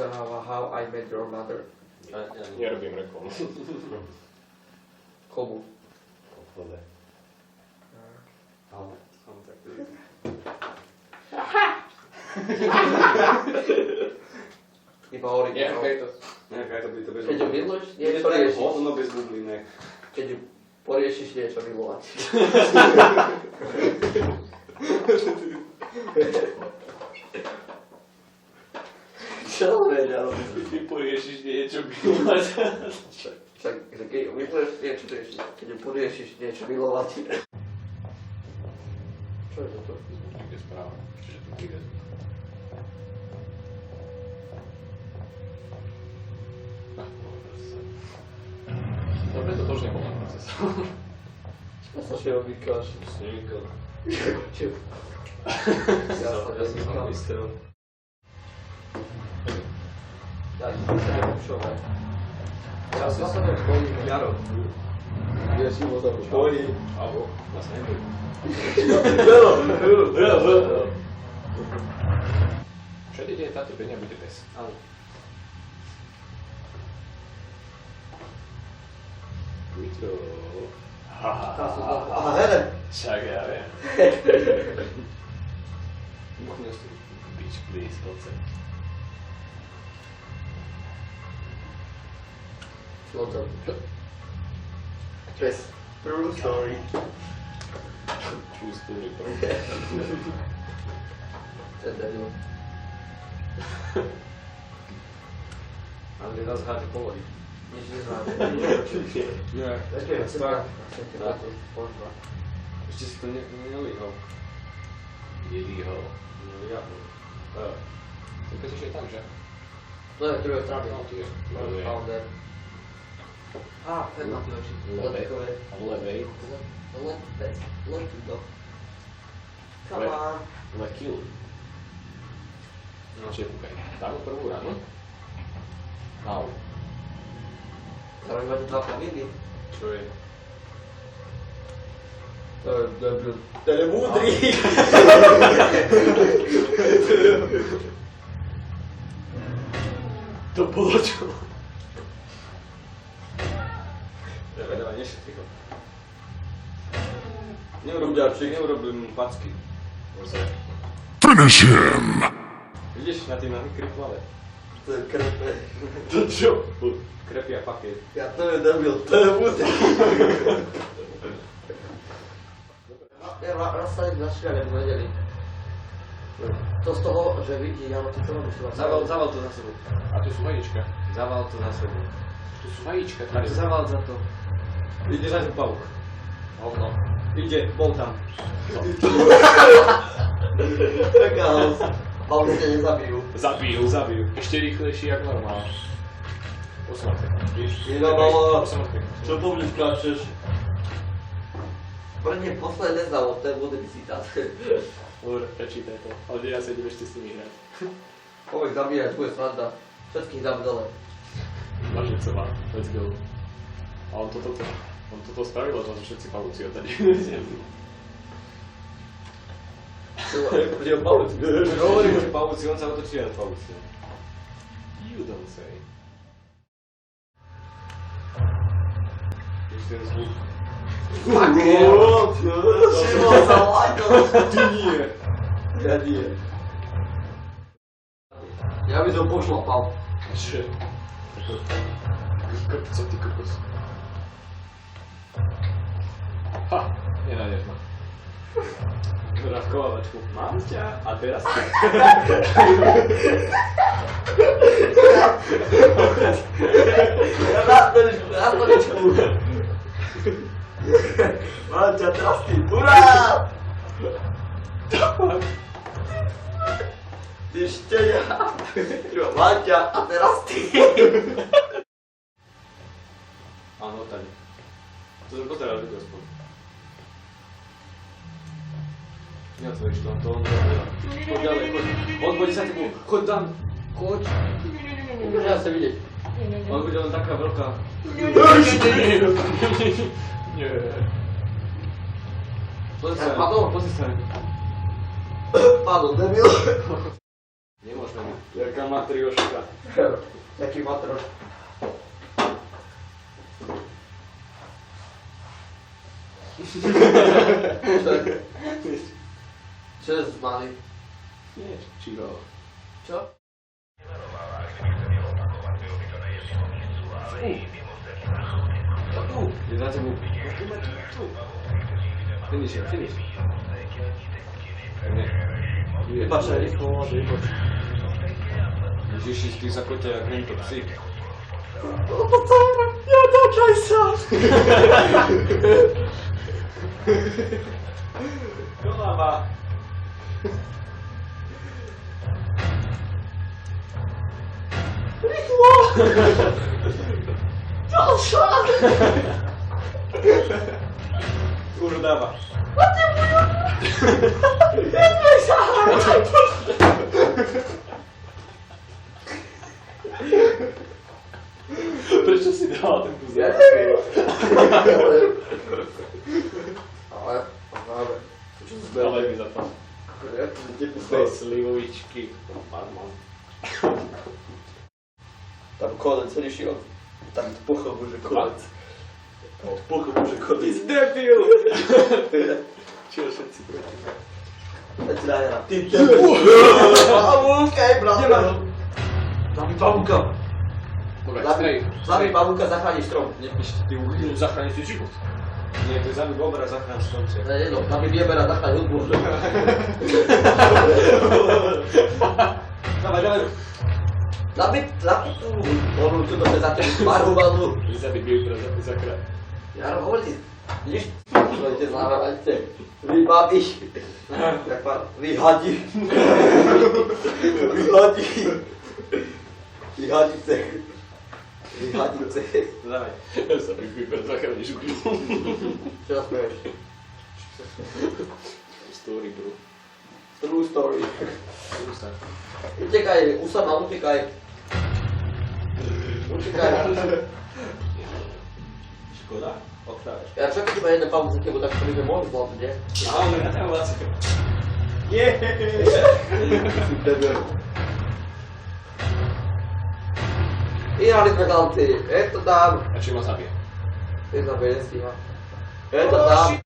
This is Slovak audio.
obstaráva How I Met Your Mother. Ja Nerobím reklamu. Komu? Obchode. Ale som taký... Iba originál. Nejaká to by to bez... Keď ju miluješ, Je to niečo tak riešiš. hovno bez bublinek. Keď ju poriešiš, niečo milovať. Čo vedel? Ty poriešiš niečo milovať. Však, že keď ju miluješ, niečo riešiš. Keď ju poriešiš, niečo milovať. Čo je toto? Niekde správa. Čiže tu príde. Dobre, toto už nebol na proces. Čo sa šiel vykáš? Snímko. Čo? Ja som vykal. Tak, to sa nepočúvaj. Ja sa to bojím. Jaro. Ja si ho tam Bolí. Alebo vlastne neboli. Všade, kde je táto penia, bude pes. Áno. Kujto. Aha, hele. Však ja viem. Buchne si. Bitch, please, poď sem. Slogan. Pes. True story. True story, bro. Ten debil. Ale nás háže po vody. Nič neznáme. Nie. Také je Tak. tak. Požva. Ešte si to nelíhol. Jelího. Nelíhol. Ten pes ešte je tam, že? To je druhé strany. No, tu je. Founder. Á, fed na ty oči. Lebe. Letkové. Levej. Lepec. Lepido. Come on. Lekil. No, čiže kúkaj. Dáme prvú ránu. Au. Zároveň máte dva familii. Čo je? To je debil. To je múdry. To bolo čo? Dávaj, nešetri ho. Neurobil mu packy. Finish him! Vidíš na tým nami kriplave? To je krepe. To čo? Krepy a paky. Ja to je debil. To je múdry. Ja raz sa na škole nevedeli. To z toho, že vidí, áno, to čo robíš? Zaval to za sebou. A tu sú vajíčka. Zaval to za sebou. Tu sú vajíčka. Tak zaval za to. Ide za to pauk. Hovno. Ide, bol tam. Taká hos. Hlavne ťa nezabijú. Zabijú. Ešte rýchlejší jak normál. 8 sekúnd. Iná mala. 8 sekúnd. Čo po mne skáčeš? Pre mne posledné závod, to je múdry citát. Dobre, prečítaj to. Ale ja sa idem ešte s nimi hrať. Povek zabíjať, bude sranda. Všetkých dám dole. Vážne co má. Let's go. A on toto spravilo, to všetci pavúci odtedy. Bude o pavúci. Hovorím, že pavúci, on sa otočí na pavúci. You don't say. Už ten zvuk. Fuck Šimo sa láďol. Ty nie. Ja nie. Ja by som pošlapal. Že? Co ty kokos? Ha! Nenájdeš ma. Rávkovačku. Mám ťa a teraz ty. Na stoličku. Mám ťa teraz ty. Urá! Ty štenia. Mám ťa a teraz ty. Áno, tady. To som pozeral video spolu. Neotvoríš to, on to robí. Choď ďalej, choď. On bude sa tebou. Choď tam. Choď. Ja sa vidieť. On bude len taká veľká. Nie. Pozri sa. Padol. Pozri sa. Padol, debil. Nemôžeme byť. Jaká matrioška. Taký matroš. Čo je zmalý? Nie, čigo. Čo? Je za tebou. Finish it, finish. Nie. Patrz, rýchlo, rýchlo. Ježiši, ty sa koťa jak hento psi. No to co? Ja dočaj sa! Kolava. Rýchlo! Ďalšia! Už dáva. Jednej sa! Prečo si dal ten kus? Ja neviem. Ale, čo sa zbera? Dávaj mi za to. Bez slivovičky. Parman. Tam konec riešil. Tak pochopil, že konec. Pochopil, že konec. Debil! Čo všetci proti? Teď si daj hra. Ty debil! Pavúka je brata. Zabij pavúka. Zabij pavúka, zachrániš strom. Nepíšte, ty uhýl, zachrániš si život. Nie, to je zabij bobra, zachráň stromce. Ne, jedno, zabij viebera, zachráň hudbu. Dávaj, dávaj. Zabij tú onu, čo to je za tým barovanú. Zabij Bibra za krát. Ja hovorím, vidíš? Počujete, zahrávajte. Vy babiš. Jak pán, vyhadí. Vyhadí. Vyhadice. Vyhadice. Dávaj. Zabij Bibra za krát, než ubil. Čo sa smeješ? Story, bro. True story. Ústa. Utekaj, Usama, utekaj. Utekaj. Škoda? Okráš. Ja čo keď iba jeden pavúk za tebou, tak to by sme mohli zvládnuť, nie? Aha, on je na tému láci. Jeee! Vyhrali sme chlapci, je to tam. A či ma zabije? Je to tam, nestíha. Je to tam.